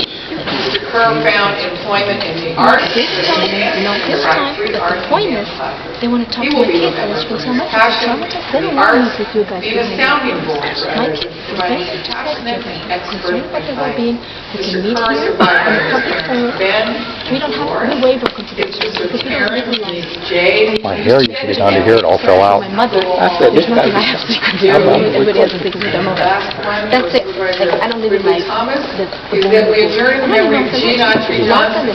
Mr. Kerr found employment in the arts. This time, but the point is, they want to talk to my kids, and it's been so much traumatized. They don't want me to do guys. Being a sounding board for My others, kids, and they're providing very compassionate and expert concerned about their well-being. We advice. can Mr. meet Kerr here survived in the public forum. Ben, We don't have any waiver of confidentiality because we don't live in life. Jade, My hair used to be down to here, it all fell out. My mother, I said, there's this nothing I guy- have secret to do. Everybody has a secret to know that. That's it. Like, I don't live in Ridley like Thomas the is that we adjourn in memory of Gene Autry Johnson.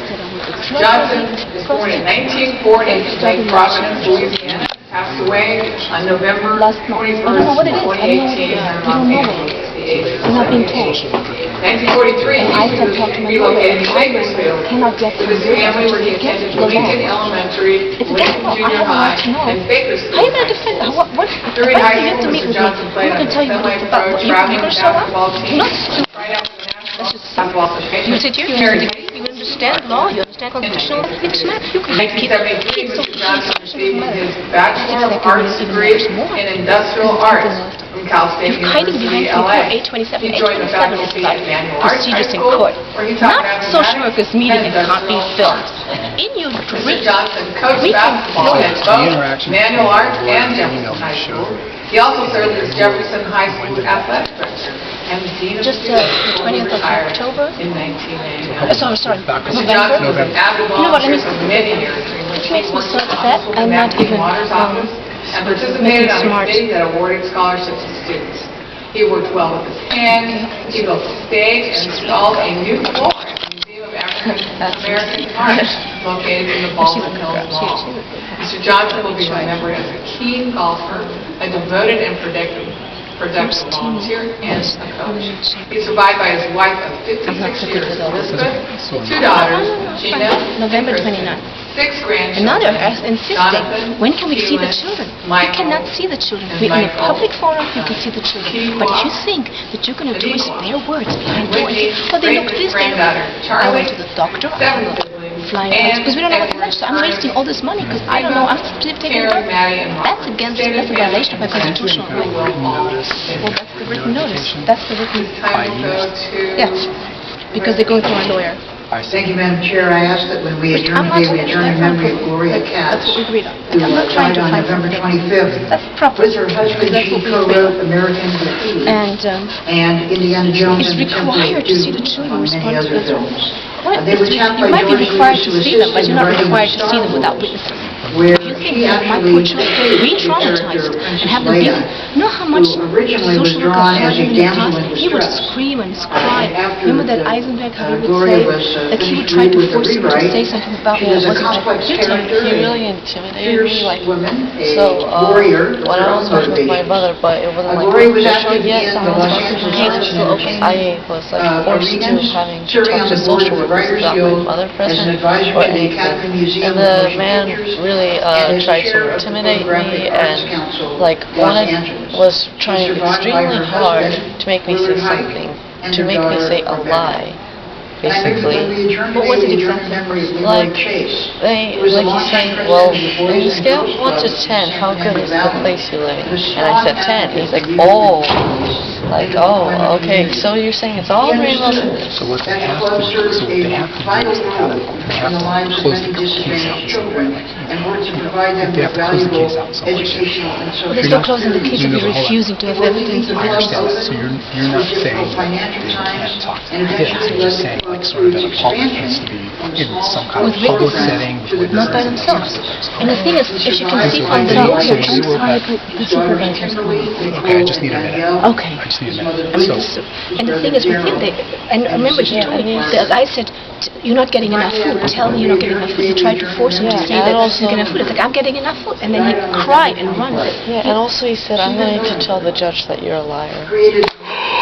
Johnson was born in 1940 in Lake Providence, Louisiana. Passed away on November 21st, 2018 in Los Angeles. I'm not being told. 1943, And I he can was talk to my relocated to mother. I Bakersfield cannot get with to his the family where he attended Lincoln Elementary, It's Lincoln against the law. I Junior have a right High, to know. and Bakersfield. How are you going to defend? What? During Why high do you have school, to meet Mr. with me? Johnson played I'm on going to tell you what it's about. semi-pro You're traveling going to show up? basketball team. Not Right after the Let's just see. Basketball Association. You sit here, you understand law, you understand constitutional things, man. You can make kids 1973, so Mr. Johnson received matter. his Bachelor of Arts degree in Industrial Arts from Cal State You're hiding University, behind LA. 827. He joined the 827 is faculty like at Manual Arts High procedures in School, court. where he taught Not social mathematics workers meeting and and can't be industrial filmed. science. In your Mr. dream, Johnson coached we can basketball film at it. both Manual Arts and Jefferson High School. He also served as Jefferson High School athletic director and dean of Just students the before he 20th of retired October? in 1989. Sorry. Mr. Johnson was an avid You know what, let volunteer me- for many years. during which It he makes me worked so with upset. counsel I'm in not Maxine even, Waters' office and participated making on smart. committees that awarded scholarships to students. He worked well with his hands. He built a stage and installed a new floor at the Museum of African American Art located in the Baldwin Hills Mall. Mr. Johnson will be remembered as a keen golfer, a devoted and productive volunteer, and a coach. He's survived by his wife of 56 years, Elizabeth, 2 daughters, Gina, November and Kristen, 29th. 6 grandchildren, And now they're insisting, Jonathan, when can we see the Keelan, children? You Michael, cannot see the children. and In a Michael. public forum, you can see the children. But if you think that you're going to twist their words behind doors, well, they look this, they look granddaughter, I Charlie, went to the doctor, 7 siblings, flying and because we don't know what to Edward, do. So I'm wasting all this money because I don't know. I'm taking Karen, Maddie, and Robert. That's against, that's a violation of my constitutional right. Well, that's the written notice. That's the written, Time will go to... yeah, because they're going through a lawyer. Thank you, Madam Chair. I ask that when we adjourn I'm not today, we adjourn in memory of Gloria That's Katz, what we agreed on. who I'm not trying died to on find November something. 25th. That's proper. With her husband, That's she what we agreed co-wrote on. American Graffiti And Indiana Jones it's and the Temple of required to see Doom, the children among many other responsible. films. What? They were tapped You by might be George required Lucas to see them, but assist you're in not writing required to Star see them Wars, without witnessing. where You she think that my actually poor children played re-traumatized the character and Princess have them Leia, You know how much who originally was social drawn workers as a in the damsel past, in he would distress. scream and cry. After Remember that the, Eisenberg, how he would Gloria say was, that he would finished try to with the force him to rewrite. say something about She what was a wasn't complex right. character, He a really intimidated fierce me, like, woman, a so, warrior when I was with my mother, but it wasn't like Gloria was official active yet, in so the I was Los like, Angeles case Arts was and still open. I Entertainment was like forced to arenas, having to serving talk on to the board social of the workers Writers about my Guild mother as present an advisor or to the anything. Academy Museum And of the Motion man Pictures, really and as tried chair to of the intimidate Photographic me Arts and Council, like Los Angeles. was trying Survived by extremely her hard husband, to make me say Willard Hike, something, and to their make me daughter, say a Rebecca. lie, And I knew that when basically. we adjourned What today, was it we adjourned in exactly? memory of Leroy Like, Chase. They, He was a like he's longtime saying, well, president of the on Boys a and scale of Girls 1 to Club 10, how in good is the Valley. place you live in? The And I said 10. He's like, oh, like, oh, okay, so you're saying it's all rainbows and this. So what they That have club to do, served so what they a have to do vital is they role have in the lives to of close many the case disadvantaged out. children and worked to provide them They with have to close the valuable case out in some way, shape, or educational and Well, social they're still closing the case You if know you're the whole refusing to have evidence. I understand that. So you're not saying that you can't talk to the kids. You're just saying like sort of that a public has to be in some kind of With public witnesses, setting with not by witnesses themselves. And the thing is, if you can see from the So lawyer, you were I'm sorry, but the supervisor's coming. Okay, I just need a minute. Okay. I just need a minute. I mean, and the thing is with him, and remember you told me, the guy said, you're not getting enough food, tell me you're not getting enough food. He tried to force him to say that he's getting enough food. It's like, I'm getting enough food. And then he cried and run. Yeah, and also he said, I'm going to tell the judge that you're a liar. created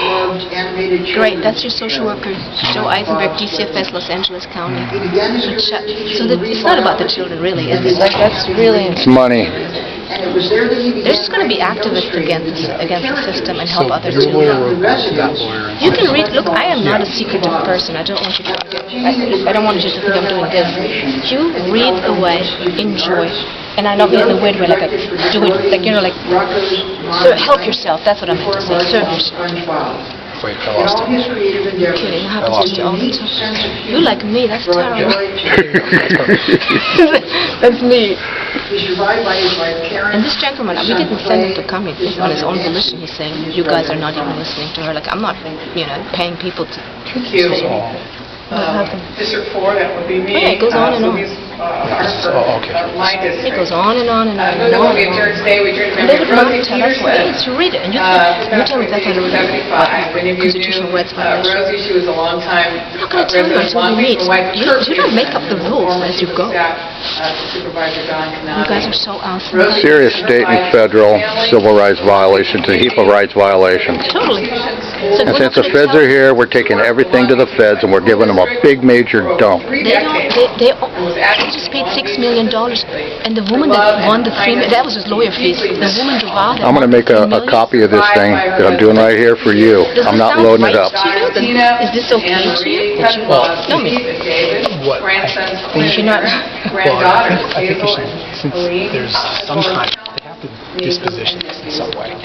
loved animated Great, children. that's your social worker, Joe Eisenberg, DCFS, Los Angeles County. He began his career teaching So that it's not about the children, really. It's It's like, that's really It's money. and it was there that he began There's just going to be writing activists against the system and help So others your too. lawyer wrote that lawyer. You can read, look, I am not a secretive person. I don't want you to, I don't want you to think I'm doing this. You read away, enjoy. And I know in a weird way, like, do it, like, you know, like, help yourself. That's what I meant to say. Serve yourself. Wait, I lost all it. his creative endeavors. Kidding, it happens to me all the time. You like me, that's terrible. That's me. He's survived by his wife Karen. And this gentleman, we didn't send him to come. He's on his own volition. He's saying, you guys are not even listening to her. Like, I'm not, paying people to... Thank you. What happened? District 4, that would be me. Yeah, it goes on and So on. these, are for, Oh, okay. My district. It goes on and on and on Who's and the on one we and adjourned on. today? We adjourned And they would not Rosie tell us what it Peterson. is to read it. And you tell me that's not a constitutional rights violation. Rosie, she was a long time. I'm not going to tell you until we meet. You don't make up the rules as you go. Supervisor Don You guys are so awesome. Serious state and federal civil rights violations, a heap of rights violations. Totally. So And we're since not the gonna feds tell- are here, we're taking everything to the feds and we're giving them a big major dump. They just paid $6 million, and the woman that won the $3 million, that was his lawyer fees. The woman Duval that I'm going to won make a $3 million. copy of this thing that I'm doing right here for you. Does I'm this not sound loading it right up. to you? Is this okay to you? That you tell me. What I think- You're not. Well, I think you should, since there's some kind, they have to disposition this in some way.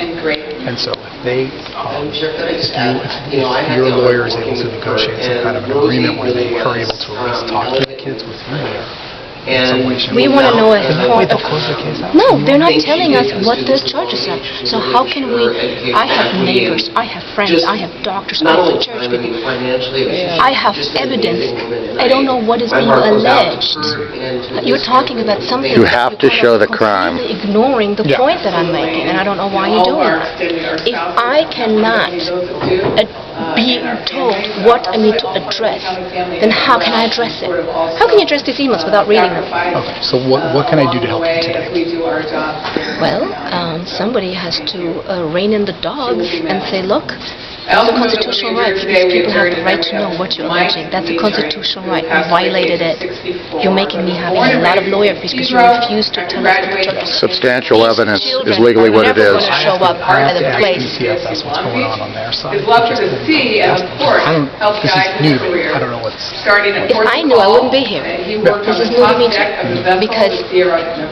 And so if they, if your lawyer is able to negotiate some kind of an agreement where they are able to at least talk to the kids with you there, in some way, shape, We want to know it. wait, they'll close the case out? No, they're not telling us what the charges are. So how can we, I have neighbors, I have friends, I have doctors, I have church people. I have evidence. I don't know what is being alleged. You're talking about something. You have to show the crime. Completely ignoring the Yeah. point that I'm making, and I don't know why you're doing that. If I cannot be told what I need to address, then how can I address it? How can you address these emails without reading them? Okay, so what can I do to help you today? Well, somebody has to rein in the dogs and say, look, it's a constitutional right because people have the right to know what you're alleging. That's a constitutional right. You violated it. You're making me having a lot of lawyer fees because you refuse to tell us what the charges are. Substantial These evidence is children legally what are it never is. going to show up I at have a to place. ask DCFS what's going on their side. His love for the sea and the port helped This is guide new his to me. career. I don't know what's... Starting at If I knew, I wouldn't be here. This is new to me too. Because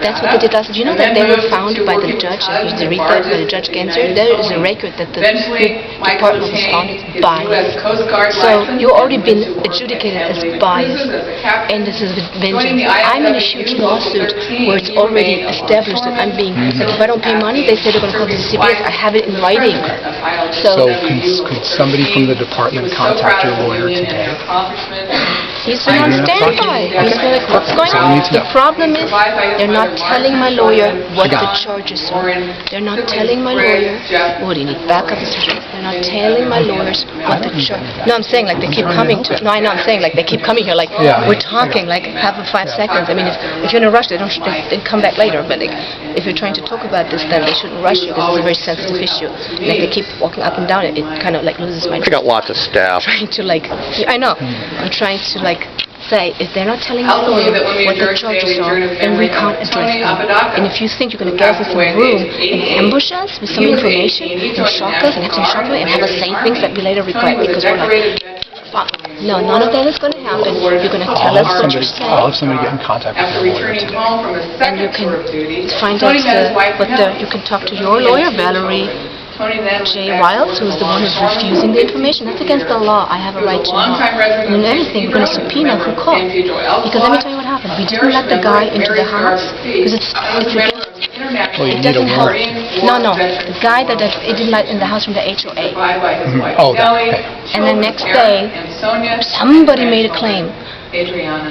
that's what they did last. Do you know that they were found by the judge, if you read that, by the Judge Genzer? There is a record that the department was founded by. So you've already been adjudicated as biased, and this is vengeance. I'm in a huge lawsuit where it's already established that I'm being, like if I don't pay money, they say they're going to call the CBS. I have it in writing. So could somebody from the department contact your lawyer today? He's been on standby. He's been like, what's going So we on? need to The know. problem is, they're not telling my lawyer what the charges are. They're not telling my lawyer, what do you need, backup? They're not telling my lawyers what the charge. No, I'm saying like they keep coming to, no, I know, I'm saying like they keep coming here, like Yeah. we're talking, like have 5 seconds. I mean, if you're in a rush, they come back later. But like, if you're trying to talk about this, then they shouldn't rush you because it's a very sensitive issue. Like they keep walking up and down, it kind of like loses my I got lots of staff. trying to like, I know, I'm trying to like say, if they're not telling the lawyer what the charges are, then we can't address them. And if you think you're going to get us into a room and ambush us with some information and shock us and have some shock and have us say things that we later regret because we're like, fuck. No, none of that is going to happen. You're going to tell us what you're I'll have saying. somebody get in contact with After your lawyer returning today. home from a And you second can tour of duty, find Tony out met his wife Penelope. you can talk to your lawyer, Valerie Tony then went J. back Wiles, to who's the one who's work refusing the information. That's against the law. I have a right to know. And anything, we're going to subpoena who called. Because let me tell you what happened. We didn't let the guy into the house because it's against. Well, you It need a doesn't help. warrant. No, the guy that it didn't let in the house from the HOA. Oh, that, okay. And the next day, somebody made a claim.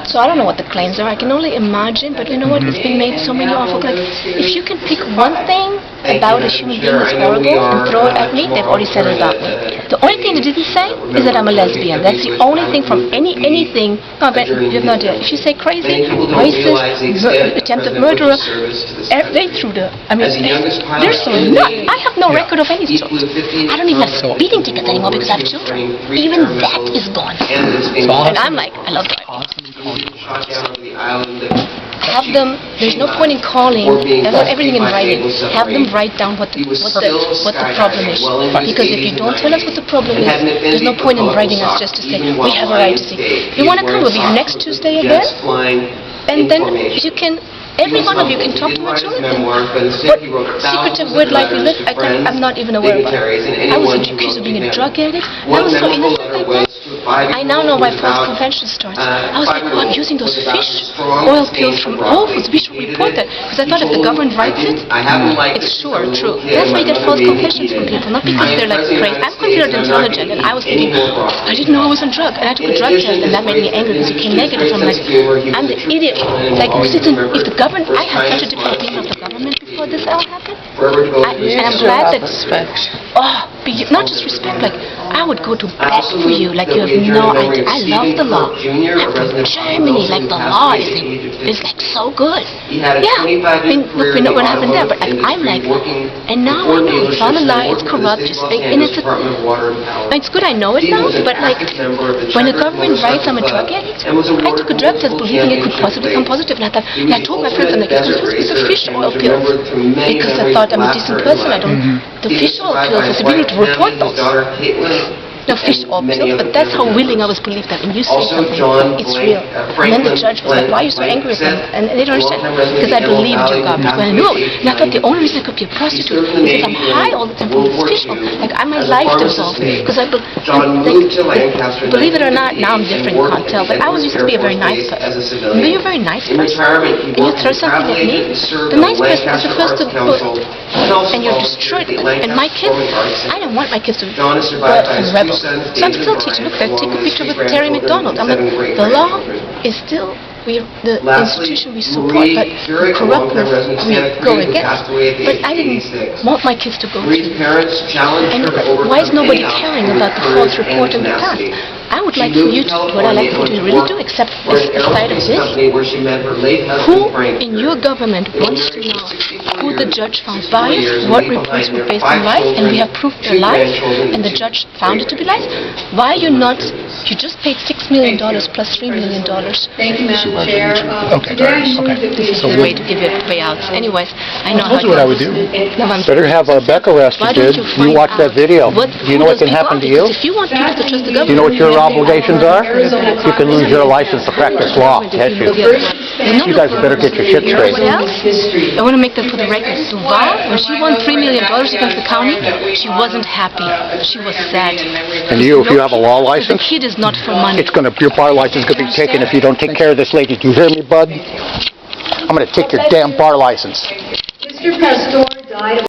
So I don't know what the claims are. I can only imagine, but you know what? It's been made so many awful claims. If you can pick one thing about a human being that's horrible and throw it at me, they've already said it about me. The only thing they didn't say is that I'm a lesbian. That's the only thing from anything. No, but you have no idea. If you say crazy, racist, attempted murderer, they threw the. I mean, they're so nuts. I have no record of any sort. I don't even have speeding tickets anymore because I have children. Even that is gone. And I'm like, I love driving. Have them, there's no point in calling, I want everything in writing. Have them write down what the problem is. Because if you don't tell us what the problem is, there's no point in writing us just to say, we have a right to see. You want to come, we'll be here next Tuesday again, and then you can Every one of you can talk to my children. What secretive word life we live, I'm not even aware of. I was accused of being a drug addict. I was so innocent like that. I now know why false confession starts. I was like, oh, I'm using those fish oil pills from Ovos. We should report that. Because I thought if the government writes it, it's sure, true. That's why you get false confessions from people, not because they're like crazy. I'm considered intelligent, and I was thinking, I didn't know I was on drugs. And I took a drug test, and that made me angry because it came negative. I'm like, I'm the idiot. Like, if the government, I had such a different opinion of the government before this all happened. And I'm glad that, not just respect, like, I would go to bat for you, like you have no idea. I love the law. I'm from Germany, like the law is like so good. Yeah, I mean, look, we know what happened there, but I'm like, and now I know it's all a lie, it's corrupt, and it's good I know it now, but like, when the government writes I'm a drug addict, I took a drug test believing it could possibly come positive, and I thought, and I told my friends, I'm like, it's a fish oil pill, because I thought I'm a decent person, the fish oil pills, I said, we need to report those. No, fish oil pills, but that's how willing I was to believe that. And you say something, it's real. And then the judge was like, why are you so angry with me? And they don't understand, because I believed you, God, because I knew it. And I thought the only reason I could be a prostitute is because I'm high all the time from this fish oil. Like, my life dissolved. Because I believe it or not, now I'm different, you can't tell. But I used to be a very nice person. Remember, you're a very nice person, and you throw something at me. The nice person is the first to put, and you're destroyed. And my kids, I didn't want my kids to grow up as rebels. So I'm still teaching. Look, I take a picture with Terry McDonald. I'm like, the law is still, the institution we support, but the corruptness we go against. But I didn't want my kids to go to. And why is nobody caring about the false report in the past? I would like for you to do what I like for you to really do, except aside of this, who in your government wants to know who the judge found biased, what reports were based on lies, and we have proof they're lies, and the judge found it to be lies? Why are you not, you just paid $6 million plus $3 million. Thank you, Madam Chair. Okay, okay. This is the way to give it payouts. Anyways, I know how That's what I would do. Better have Beck arrested, You watch that video. You know what can happen to you? If you want people to trust the government, You know what your obligations are? You can lose your license to practice law, can't you? You guys better get your shit straight. What else? I want to make that for the record. Duval, when she won $3 million against the county, she wasn't happy. She was sad. And you, if you have a law The license, kid is not for money. your bar license is gonna be taken if you don't take care of this lady. Do you hear me, bud? I'm gonna take your damn bar license. Mr. Pastor died